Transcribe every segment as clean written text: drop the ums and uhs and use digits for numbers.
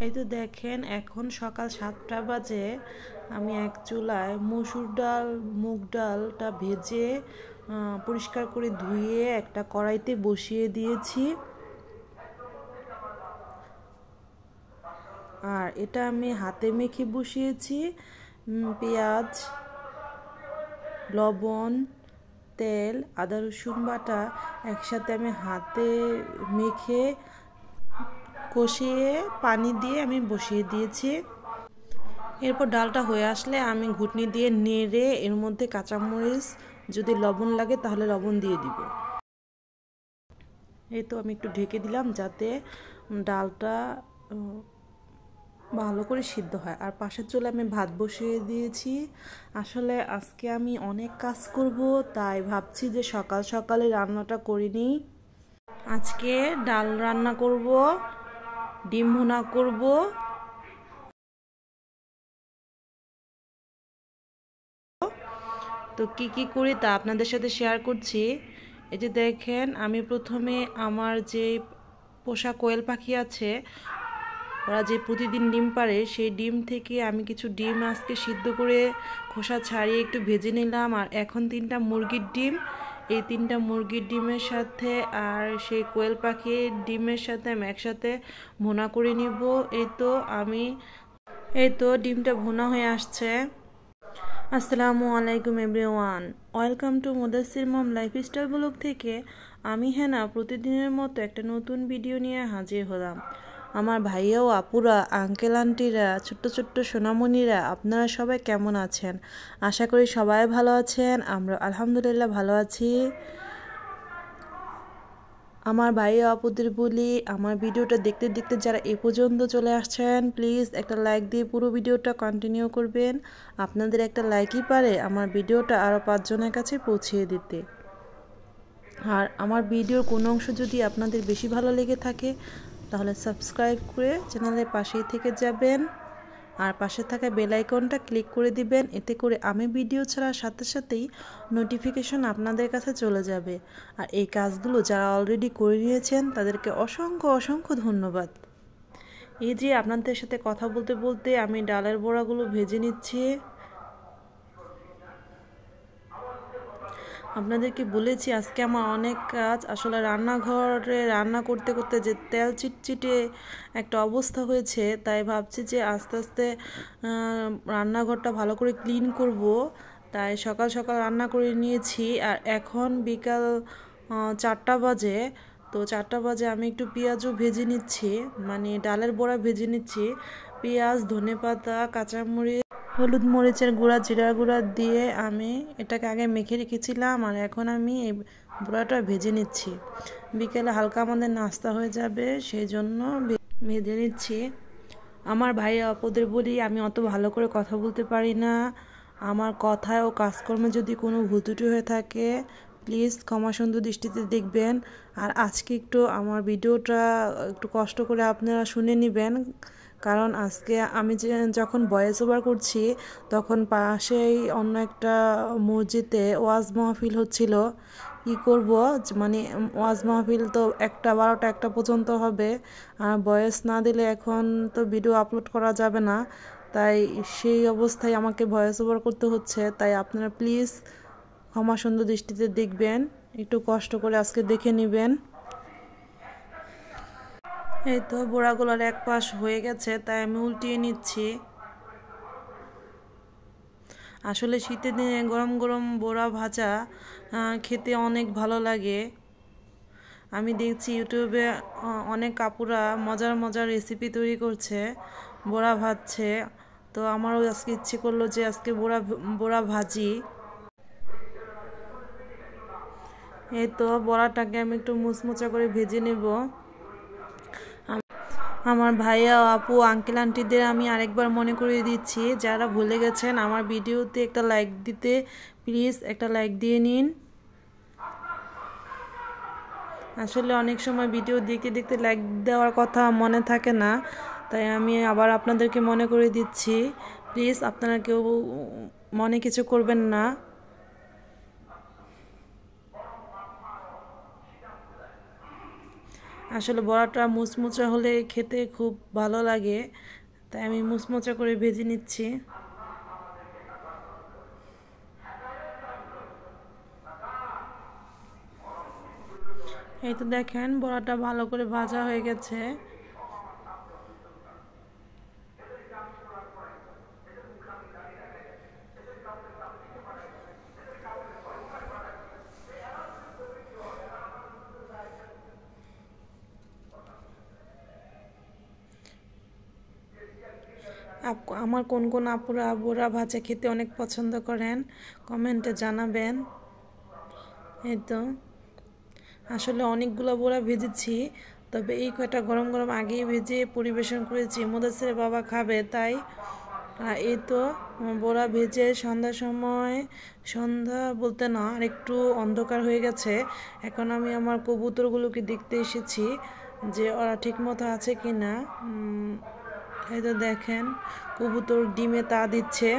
এই তো দেখেন এখন সকাল 7টা বাজে। আমি এক চুলায় মসুর ডাল মুগ ডালটা ভেজে পরিষ্কার করে ধুয়ে একটা কড়াইতে বসিয়ে দিয়েছি। আর এটা আমি হাতে মেখে বসিয়েছি। পেঁয়াজ, লবণ, তেল, আদা রসুন বাটা একসাথে আমি হাতে মেখে কষিয়ে পানি দিয়ে আমি বসিয়ে দিয়েছি। এরপর ডালটা হয়ে আসলে আমি ঘুটনি দিয়ে নেড়ে এর মধ্যে কাঁচামরিচ, যদি লবণ লাগে তাহলে লবণ দিয়ে দিব। এই তো আমি একটু ঢেকে দিলাম যাতে ডালটা ভালো করে সিদ্ধ হয়। আর পাশের চুলে আমি ভাত বসিয়ে দিয়েছি। আসলে আজকে আমি অনেক কাজ করব, তাই ভাবছি যে সকাল সকালে রান্নাটা করিনি। আজকে ডাল রান্না করব, ডিম ভুনা করব, তো কি করি তা আপনাদের সাথে শেয়ার করছি। এই যে দেখেন, আমি প্রথমে আমার যে পোষা কোয়েল পাখি আছে, ওরা যে প্রতিদিন ডিম পাড়ে, সেই ডিম থেকে আমি কিছু ডিম আজকে সিদ্ধ করে খোসা ছাড়িয়ে একটু ভেজে নিলাম। আর এখন 3টা মুরগির ডিম, এই 3টা মুরগির ডিমের সাথে আর সেই কোয়েল পাখির ডিমের সাথে আমি একসাথে ভুনা করে নিব। এই তো ডিমটা ভুনা হয়ে আসছে। আসসালামু আলাইকুম everyone, welcome to Mudassir mom lifestyle blog থেকে আমি হেনা প্রতিদিনের মতো একটা নতুন ভিডিও নিয়ে হাজির হলাম। আমার ভাইয়া ও আপুরা, আঙ্কেল আন্টিরা, ছোট্ট ছোট্ট সোনামণিরা, আপনারা সবাই কেমন আছেন? আশা করি সবাই ভালো আছেন। আমরা আলহামদুলিল্লাহ ভালো আছি। আমার ভাই ও আপুদের বলি, আমার ভিডিওটা দেখতে দেখতে যারা এ পর্যন্ত চলে আসছেন, প্লিজ একটা লাইক দিয়ে পুরো ভিডিওটা কন্টিনিউ করবেন। আপনাদের একটা লাইকই পারে আমার ভিডিওটা আরও 5 জনের কাছে পৌঁছিয়ে দিতে। আর আমার ভিডিওর কোনো অংশ যদি আপনাদের বেশি ভালো লেগে থাকে তাহলে সাবস্ক্রাইব করে চ্যানেলের পাশেই থেকে যাবেন। আর পাশে থাকা বেল আইকনটা ক্লিক করে দিবেন, এতে করে আমি ভিডিও ছাড়ার সাথে সাথেই নোটিফিকেশন আপনাদের কাছে চলে যাবে। আর এই কাজগুলো যারা অলরেডি করে নিয়েছেন তাদেরকে অসংখ্য অসংখ্য ধন্যবাদ। এই যে আপনাদের সাথে কথা বলতে বলতে আমি ডালের বড়াগুলো ভেজে নিচ্ছি। আপনাদেরকে বলেছি আজকে আমার অনেক কাজ। আসলে রান্নাঘরে রান্না করতে করতে যে তেল চিটচিটে একটা অবস্থা হয়েছে, তাই ভাবছি যে আস্তে আস্তে রান্নাঘরটা ভালো করে ক্লিন করব। তাই সকাল সকাল রান্না করে নিয়েছি। আর এখন বিকাল 4টা বাজে। তো 4টা বাজে আমি একটু পেঁয়াজও ভেজে নিচ্ছি, মানে ডালের বড়া ভেজে নিচ্ছি। পেঁয়াজ, ধনেপাতা, কাঁচামরিচ, হলুদ মরিচের গুঁড়া, জিরার গুঁড়া দিয়ে আমি এটাকে আগে মেখে রেখেছিলাম। আর এখন আমি এই বড়াটা ভেজে নিচ্ছি। বিকেলে হালকা আমাদের নাস্তা হয়ে যাবে, সেই জন্য ভেজে নিচ্ছি। আমার ভাই আপুদের বলি, আমি অত ভালো করে কথা বলতে পারি না। আমার কথায় ও কাজকর্মে যদি কোনো ভুল ত্রুটি হয়ে থাকে প্লিজ ক্ষমা সুন্দর দৃষ্টিতে দেখবেন। আর আজকে একটু আমার ভিডিওটা একটু কষ্ট করে আপনারা শুনে নেবেন, কারণ আজকে আমি যখন ভয়েস ওভার করছি তখন পাশেই অন্য একটা মসজিদে ওয়াজ মাহফিল হচ্ছিল। কি করব, মানে ওয়াজ মাহফিল তো 1টা 1 পর্যন্ত হবে। আর ভয়েস না দিলে এখন তো ভিডিও আপলোড করা যাবে না, তাই সেই অবস্থায় আমাকে ভয়েস ওভার করতে হচ্ছে। তাই আপনারা প্লিজ ক্ষমা সুন্দর দৃষ্টিতে দেখবেন, একটু কষ্ট করে আজকে দেখে নেবেন। এই তো বড়াগুলোর এক পাশ হয়ে গেছে, তাই আমি উল্টিয়ে নিচ্ছি। আসলে শীতের দিনে গরম গরম বড়া ভাজা খেতে অনেক ভালো লাগে। আমি দেখছি ইউটিউবে অনেক আপুরা মজার মজার রেসিপি তৈরি করছে, বড়া ভাজছে। তো আমারও আজকে ইচ্ছে করলো যে আজকে বড়া ভাজি। এই তো বড়াটাকে আমি একটু মুচমুচা করে ভেজে নেব। আমার ভাইয়া, আপু, আঙ্কেল আন্টিদের আমি আরেকবার মনে করিয়ে দিচ্ছি, যারা ভুলে গেছেন আমার ভিডিওতে একটা লাইক দিতে, প্লিজ একটা লাইক দিয়ে নিন। আসলে অনেক সময় ভিডিও দেখতে দেখতে লাইক দেওয়ার কথা মনে থাকে না, তাই আমি আবার আপনাদেরকে মনে করিয়ে দিচ্ছি। প্লিজ আপনারা কেউ মনে কিছু করবেন না। আসলে বড়াটা মুচমুচে হলে খেতে খুব ভালো লাগে, তাই আমি মুচমুচে করে ভেজে নিচ্ছি। এই তো দেখেন বড়াটা ভালো করে ভাজা হয়ে গেছে। আমার কোন কোন আপুরা বড়া ভাজা খেতে অনেক পছন্দ করেন, কমেন্টে জানাবেন। এই তো আসলে অনেকগুলো বড়া ভেজেছি, তবে এই কয়টা গরম গরম আগেই ভেজে পরিবেশন করেছি, মুদাসের বাবা খাবে তাই। এই তো বড়া ভেজে সন্ধ্যার সময়, সন্ধ্যা বলতে না আর একটু অন্ধকার হয়ে গেছে, এখন আমি আমার কবুতরগুলোকে দেখতে এসেছি যে ওরা ঠিক মতো আছে কি না। এই তো দেখেন কবুতর ডিমে তা দিচ্ছে।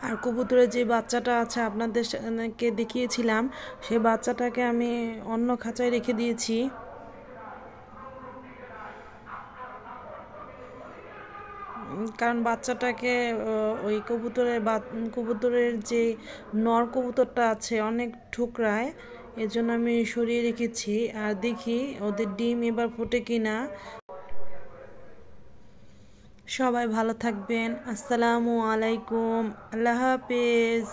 আর কবুতরের যে বাচ্চাটা আছে আপনাদেরকে দেখিয়েছিলাম, সেই বাচ্চাটাকে আমি অন্য খাঁচায় রেখে দিয়েছি। কারণ বাচ্চাটাকে ওই কবুতরের যে নর কবুতরটা আছে অনেক ঠোকরায়, এজন্য আমি সরিয়ে রেখেছি। আর দেখি ওদের ডিম এবার ফোটে কিনা। সবাই ভালো থাকবেন। আসসালামু আলাইকুম। আল্লাহ হাফেজ।